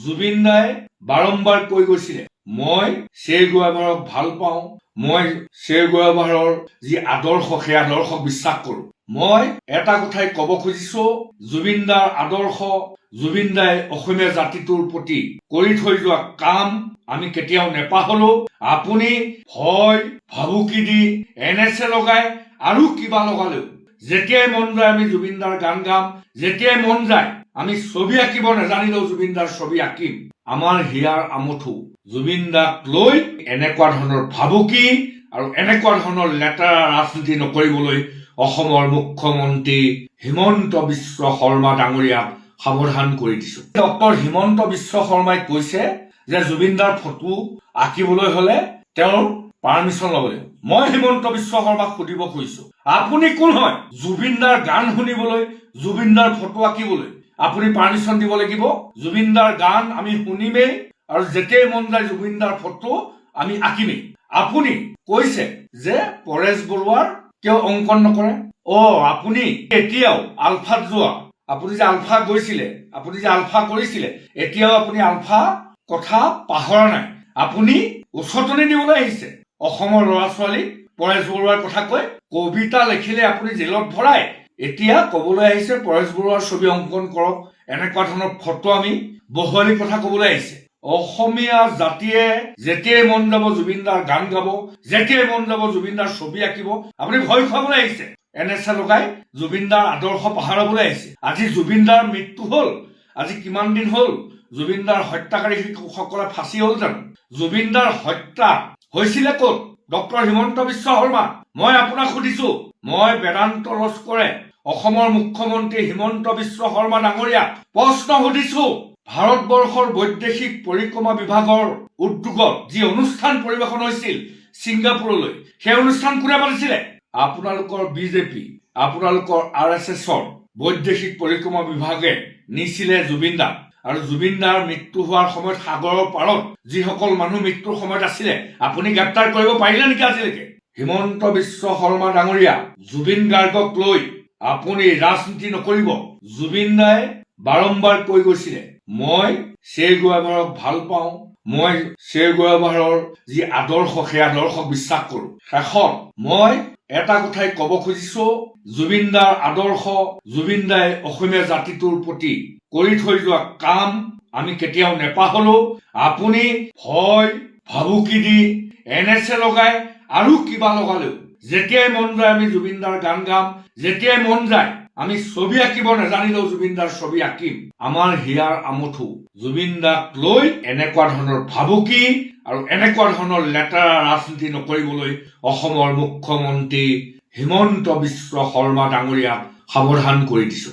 জুবিন দাই বাৰম্বাৰ কৈ গৈছিলে মই শ্বেৰ গোৱাবাৰক ভাল পাওঁ, মই শ্বেৰ গোৱাবাৰৰ যি আদৰ্শ সেই আদৰ্শক বিশ্বাস কৰো। মই এটা কথাই কব খুজিছো, জুবিন দাৰ আদৰ্শ, জুবিন দাই অসমীয়া জাতিটোৰ প্ৰতি কৰি থৈ যোৱা কাম আমি কেতিয়াও নেপাহৰো। আপুনি ভয় ভাবুকি দি NSA লগাই আৰু কিবা লগালেও যেতিয়াই মন যায় আমি জুবিন দাৰ গান গাম, যেতিয়াই মন যায় আমি ছবি আঁকিব নাজানিলেও জুবিন দাৰ ছবি আঁকিম। আমাৰ হিয়াৰ আমঠু জুবিন দাক লৈ এনেকুৱা ধৰণৰ ভাবুকি আৰু এনেকুৱা ধৰণৰ লেতেৰা ৰাজনীতি নকৰিবলৈ অসমৰ মুখ্যমন্ত্ৰী হিমন্ত বিশ্ব শৰ্মা ডাঙৰীয়াক সাৱধান কৰি দিছো। ডক্টৰ হিমন্ত বিশ্ব শৰ্মাই কৈছে যে জুবিন দাৰ ফটো আঁকিবলৈ হলে তেওঁৰ পাৰ্মিশন ল'ব লাগিব। মই হিমন্ত বিশ্ব শৰ্মাক সুধিব খুজিছো, আপুনি কোন হয় জুবিন দাৰ গান শুনিবলৈ, জুবিন দাৰ ফটো আঁকিবলৈ আপুনি পাৰ্মিশন দিব লাগিব? জুবিন দাৰ গান আমি শুনিমেই আৰু যেতিয়াই মন যায় জুবিন দাৰ ফটো আমি আঁকিমেই। আপুনি কৈছে যে পৰেশ বৰুৱাৰ কিয় অংকন নকৰে? আপুনি এতিয়াও আলফাত যোৱা, আপুনি যে আলফা গৈছিলে, আপুনি যে আলফা কৰিছিলে, এতিয়াও আপুনি আলফা কথা পাহৰা নাই। আপুনি উচতনি দিবলৈ আহিছে অসমৰ ল'ৰা ছোৱালীক পৰেশ বৰুৱাৰ কথা কৈ কবিতা লিখিলে আপুনি জেলত ভৰাই, এতিয়া কবলৈ আহিছে পৰেশ বৰুৱাৰ ছবি অংকন কৰক, এনেকুৱা ধৰণৰ ফটো আমি বহুৱালি কথা কবলৈ আহিছে। অসমীয়া জাতিয়ে যেতিয়াই মন যাব জুবিন দাৰ গান গাব, যেতিয়াই মন যাব জুবিন দাৰ ছবি আঁকিব। আপুনি ভয় খুৱাবলৈ আহিছে, NSA লগাই জুবিন দাৰ আদৰ্শ পাহৰাবলৈ আহিছে। আজি জুবিন দাৰ মৃত্যু হল, আজি কিমান দিন হল জুবিন দাৰ হত্যাকাৰী সকলে ফাঁচি হল জানো? জুবিন দাৰ হত্যা হৈছিলে ক'ত? ডক্টৰ হিমন্ত বিশ্ব শৰ্মা, মই আপোনাক সুধিছো, মই বেদান্ত লস্কৰে অসমৰ মুখ্যমন্ত্ৰী হিমন্ত বিশ্ব শৰ্মা ডাঙৰীয়াক প্ৰশ্ন সুধিছো, ভাৰতবৰ্ষৰ বৈদেশিক পৰিক্ৰমা বিভাগৰ উদ্যোগত যি অনুষ্ঠান পৰিবেশন হৈছিল ছিংগাপুৰলৈ, সেই অনুষ্ঠান কোনে পাতিছিলে? আপোনালোকৰ বিজেপি, আপোনালোকৰ RSSৰ বৈদেশিক পৰিক্ৰমা বিভাগে নিছিলে জুবিন দাক। আৰু জুবিন দাৰ মৃত্যু হোৱাৰ সময়ত সাগৰৰ পাৰত যিসকল মানুহ মৃত্যুৰ সময়ত আছিলে আপুনি গ্ৰেপ্তাৰ কৰিব পাৰিলে নেকি আজিলৈকে? হিমন্ত বিশ্ব শৰ্মা ডাঙৰীয়া, জুবিন গাৰ্গক লৈ আপুনি ৰাজনীতি নকৰিব। জুবিন দাই বাৰম্বাৰ কৈ গৈছিলে মই শ্বেৰ গোৱাবাৰক ভাল পাওঁ, মই শ্বেৰ গোৱাবাৰৰ যি আদৰ্শ সেই আদৰ্শক বিশ্বাস কৰো। শেষত মই এটা কথাই কব খুজিছো, জুবিন দাৰ আদৰ্শ, জুবিন দাই অসমীয়া জাতিটোৰ প্ৰতি কৰি থৈ যোৱা কাম আমি কেতিয়াও নেপাহৰো। আপুনি ভয় ভাবুকি দি NSA লগাই আৰু কিবা লগালেও যেতিয়াই মন যায় আমি জুবিন দাৰ গান গাম, যেতিয়াই মন যায় আমি ছবি আঁকিব নাজানিলেও জুবিন দাৰ ছবি আঁকিম। আমাৰ হিয়াৰ আমঠু জুবিন দাক লৈ এনেকুৱা ধৰণৰ ভাবুকি আৰু এনেকুৱা ধৰণৰ লেতেৰা ৰাজনীতি নকৰিবলৈ অসমৰ মুখ্যমন্ত্ৰী হিমন্ত বিশ্ব শৰ্মা ডাঙৰীয়াক সাৱধান কৰি দিছো।